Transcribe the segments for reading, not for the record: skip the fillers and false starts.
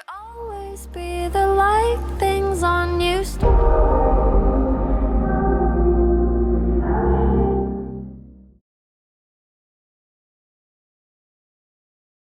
Always be the light things on you.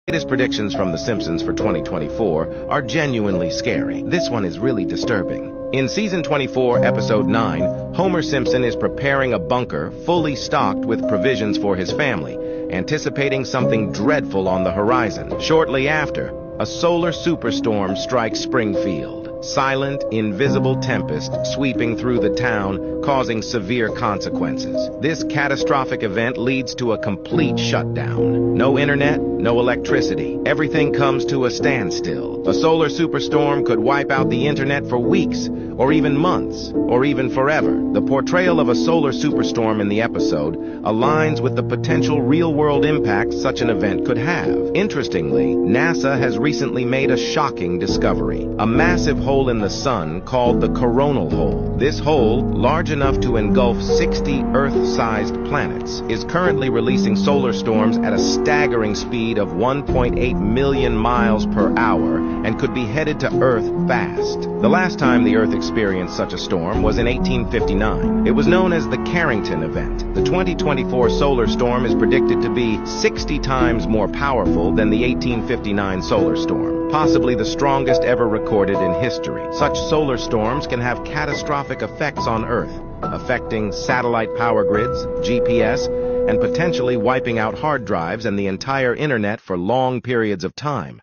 Latest predictions from The Simpsons for 2024 are genuinely scary. This one is really disturbing. In season 24, episode 9, Homer Simpson is preparing a bunker fully stocked with provisions for his family, anticipating something dreadful on the horizon. Shortly after, a solar superstorm strikes Springfield. Silent, invisible tempest sweeping through the town, causing severe consequences. This catastrophic event leads to a complete shutdown. No internet, no electricity. Everything comes to a standstill. A solar superstorm could wipe out the internet for weeks, or even months, or even forever. The portrayal of a solar superstorm in the episode aligns with the potential real-world impact such an event could have. Interestingly, NASA has recently made a shocking discovery. A massive hole in the sun called the coronal hole. This hole, large enough to engulf 60 Earth-sized planets, is currently releasing solar storms at a staggering speed of 1.8 million miles per hour and could be headed to Earth fast. The last time the Earth experienced such a storm was in 1859. It was known as the Carrington event. The 2024 solar storm is predicted to be 60 times more powerful than the 1859 solar storm, possibly the strongest ever recorded in history. Such solar storms can have catastrophic effects on Earth, affecting satellite power grids, GPS, and potentially wiping out hard drives and the entire internet for long periods of time.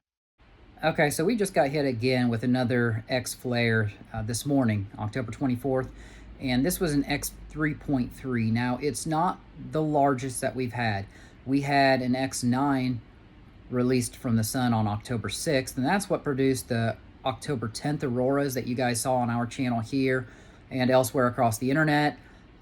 Okay, so we just got hit again with another X flare this morning, October 24th, and this was an X 3.3. Now, it's not the largest that we've had. We had an X9 released from the sun on October 6th, and that's what produced the October 10th auroras that you guys saw on our channel here and elsewhere across the internet.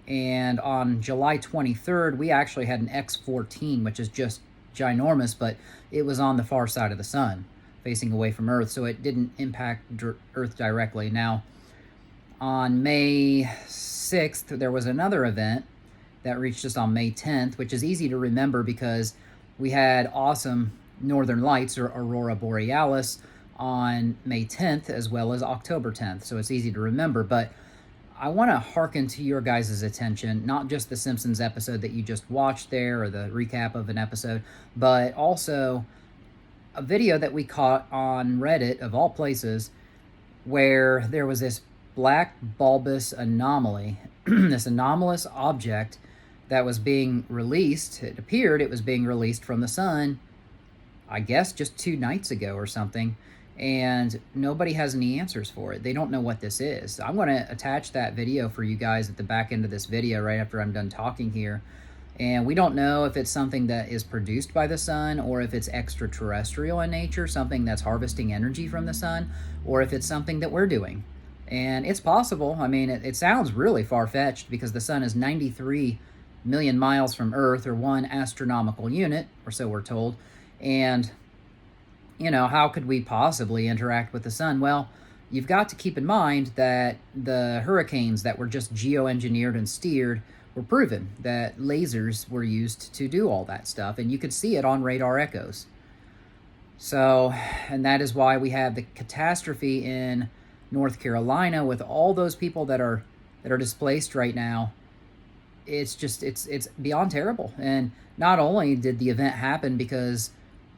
And on July 23rd, we actually had an X14, which is just ginormous, but it was on the far side of the sun, facing away from Earth, so it didn't impact Earth directly. Now, on May 6th, there was another event that reached us on May 10th, which is easy to remember because we had awesome northern lights, or aurora borealis, on May 10th as well as October 10th, so it's easy to remember. But I want to hearken to your guys' attention, not just the Simpsons episode that you just watched there, or the recap of an episode, but also a video that we caught on Reddit, of all places, where there was this black bulbous anomaly, this anomalous object that was being released. It appeared it was being released from the sun, I guess just 2 nights ago or something, and nobody has any answers for it. They don't know what this is. I'm going to attach that video for you guys at the back end of this video right after I'm done talking here. And we don't know if it's something that is produced by the sun, or if it's extraterrestrial in nature, something that's harvesting energy from the sun, or if it's something that we're doing. And it's possible. I mean, it sounds really far-fetched because the sun is 93 million miles from Earth, or 1 astronomical unit, or so we're told. And, you know, how could we possibly interact with the sun? Well, you've got to keep in mind that the hurricanes that were just geoengineered and steered were proven that lasers were used to do all that stuff, and you could see it on radar echoes. So, and that is why we have the catastrophe in North Carolina with all those people that are displaced right now. It's just, it's beyond terrible. And not only did the event happen because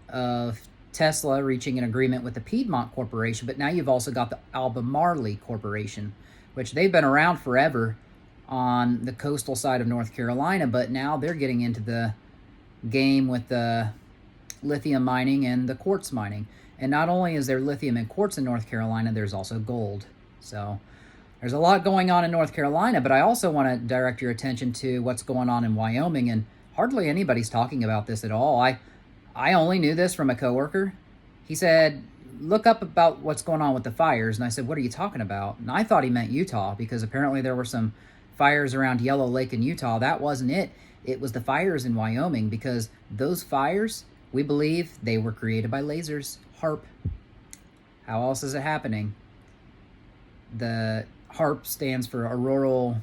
of Tesla reaching an agreement with the Piedmont Corporation, but now you've also got the Albemarle Corporation, which they've been around forever on the coastal side of North Carolina, but now they're getting into the game with the lithium mining and the quartz mining. And not only is there lithium and quartz in North Carolina, there's also gold. So there's a lot going on in North Carolina, but I also want to direct your attention to what's going on in Wyoming, and hardly anybody's talking about this at all. I only knew this from a coworker. He said, look up about what's going on with the fires. And I said, what are you talking about? And I thought he meant Utah, because apparently there were some fires around Yellow Lake in Utah. That wasn't it. It was the fires in Wyoming, because those fires, we believe, they were created by lasers. HAARP. How else is it happening? The HAARP stands for Auroral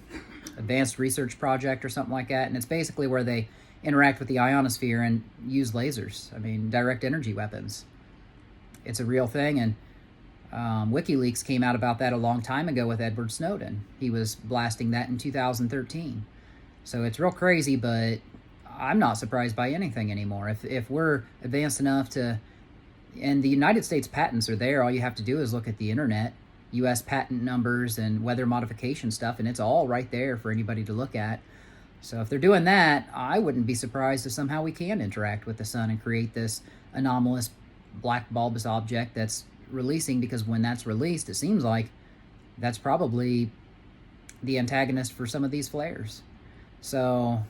Advanced Research Project or something like that, and it's basically where they interact with the ionosphere and use lasers. I mean, direct energy weapons. it's a real thing. And WikiLeaks came out about that a long time ago with Edward Snowden. He was blasting that in 2013. So it's real crazy, but I'm not surprised by anything anymore. If we're advanced enough to, and the United States patents are there, all you have to do is look at the internet, U.S. patent numbers and weather modification stuff, and it's all right there for anybody to look at. So if they're doing that, I wouldn't be surprised if somehow we can interact with the sun and create this anomalous black bulbous object that's releasing, because when that's released, it seems like that's probably the antagonist for some of these flares. So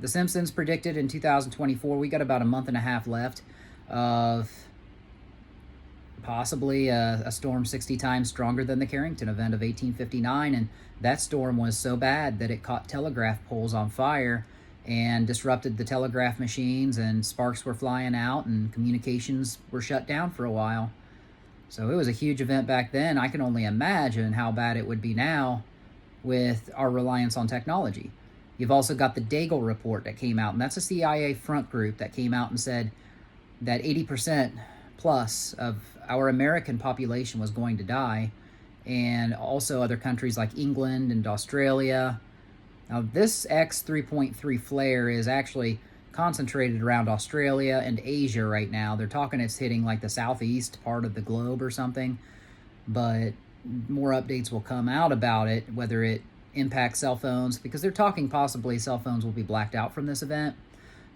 the Simpsons predicted in 2024, we got about a month and a half left of possibly a storm 60 times stronger than the Carrington event of 1859, and that storm was so bad that it caught telegraph poles on fire and disrupted the telegraph machines, and sparks were flying out and communications were shut down for a while. So it was a huge event back then. I can only imagine how bad it would be now with our reliance on technology. You've also got the Daigle report that came out, and that's a CIA front group that came out and said that 80% plus of our American population was going to die, and also other countries like England and Australia. Now, this X 3.3 flare is actually concentrated around Australia and Asia right now. They're talking it's hitting like the southeast part of the globe or something, but more updates will come out about it, whether it impacts cell phones, because they're talking possibly cell phones will be blacked out from this event.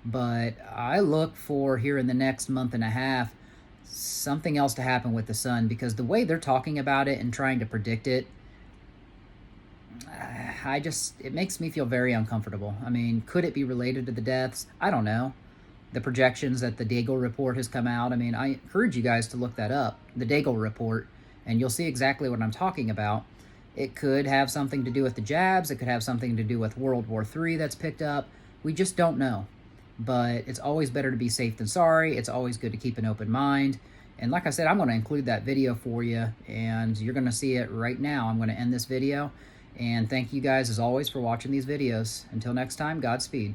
But I look for, here in the next month and a half, something else to happen with the sun, because the way they're talking about it and trying to predict it, it makes me feel very uncomfortable. I mean, could it be related to the deaths? I don't know. The projections that the Daigle report has come out, I mean, I encourage you guys to look that up, the Daigle report, and you'll see exactly what I'm talking about. It could have something to do with the jabs. It could have something to do with World War III that's picked up. We just don't know. But it's always better to be safe than sorry. It's always good to keep an open mind. And like I said, I'm going to include that video for you, and you're going to see it right now. I'm going to end this video. And thank you guys, as always, for watching these videos. Until next time, Godspeed.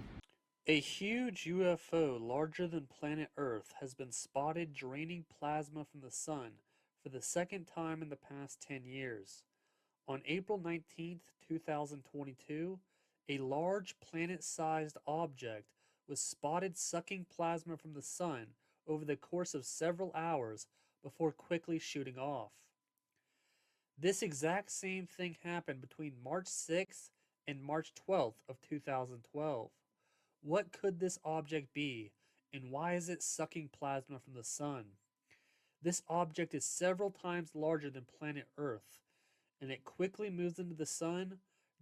A huge UFO larger than planet Earth has been spotted draining plasma from the sun for the second time in the past 10 years. On April 19, 2022, a large planet-sized object was spotted sucking plasma from the sun over the course of several hours before quickly shooting off. This exact same thing happened between March 6th and March 12th of 2012. What could this object be, and why is it sucking plasma from the sun? This object is several times larger than planet Earth, and it quickly moves into the sun,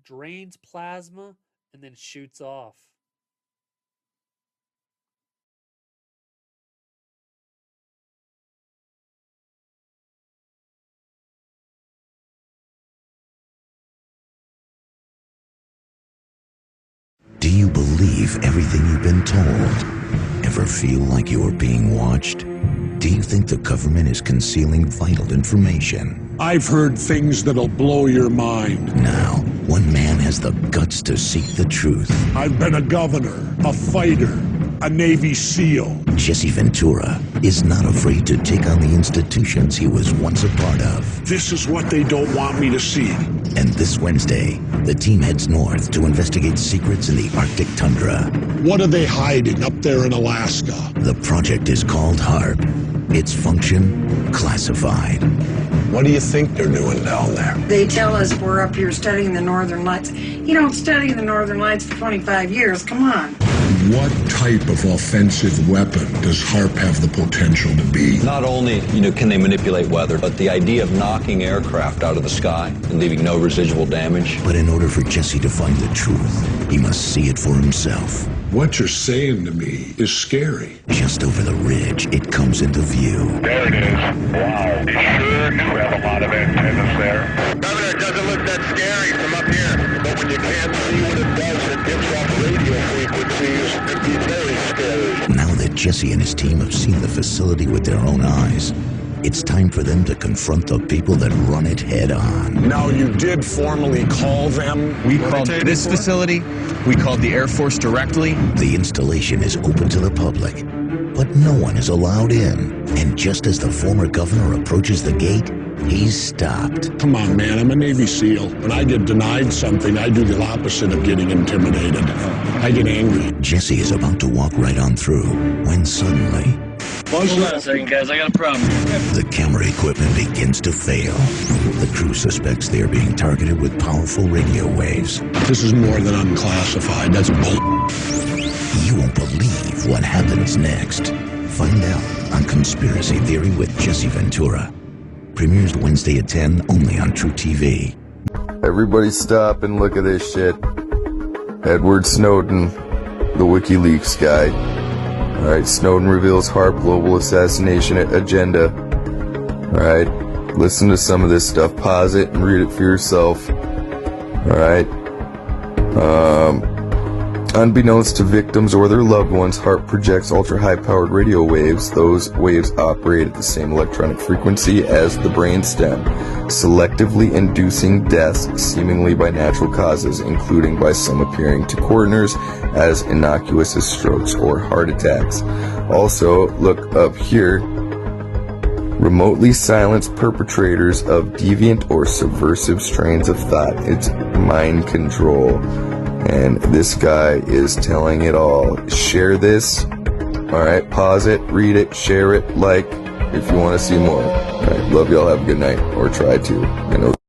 drains plasma, and then shoots off. Do you believe everything you've been told? Ever feel like you're being watched? Do you think the government is concealing vital information? I've heard things that'll blow your mind. Now, one man has the guts to seek the truth. I've been a governor, a fighter, a Navy SEAL. Jesse Ventura is not afraid to take on the institutions he was once a part of. This is what they don't want me to see. And this Wednesday, the team heads north to investigate secrets in the Arctic tundra. What are they hiding up there in Alaska? The project is called HAARP. Its function, classified. What do you think they're doing down there? They tell us we're up here studying the Northern Lights. You don't study the Northern Lights for 25 years, come on. What type of offensive weapon does HAARP have the potential to be? Not only, can they manipulate weather, but the idea of knocking aircraft out of the sky and leaving no residual damage. But in order for Jesse to find the truth, he must see it for himself. What you're saying to me is scary. Just over the ridge, it comes into view. There it is. Wow. You sure do have a lot of antennas there. Governor, it doesn't look that scary from up here. But when you can't see what it does, it gives off radio frequencies. It'd be very scary. Now that Jesse and his team have seen the facility with their own eyes, it's time for them to confront the people that run it head on. Now, you did formally call them? We called this facility, we called the Air Force directly. The installation is open to the public, but no one is allowed in. And just as the former governor approaches the gate, he's stopped. Come on, man, I'm a Navy SEAL. When I get denied something, I do the opposite of getting intimidated. I get angry. Jesse is about to walk right on through when suddenly... Hold on a second, guys. I got a problem. The camera equipment begins to fail. The crew suspects they are being targeted with powerful radio waves. This is more than unclassified. That's bull. You won't believe what happens next. Find out on Conspiracy Theory with Jesse Ventura. Premieres Wednesday at 10, only on True TV. Everybody stop and look at this shit. Edward Snowden, the WikiLeaks guy. Alright, Snowden reveals HAARP global assassination agenda. Alright, listen to some of this stuff. Pause it and read it for yourself. Alright. Unbeknownst to victims or their loved ones, HAARP projects ultra-high-powered radio waves. Those waves operate at the same electronic frequency as the brainstem, selectively inducing deaths seemingly by natural causes, including by some appearing to coroners as innocuous as strokes or heart attacks. Also, look up here. Remotely silence perpetrators of deviant or subversive strains of thought. It's mind control. And this guy is telling it all. Share this. Alright, pause it, read it, share it, like, if you want to see more. Alright, love y'all, have a good night. Or try to. I know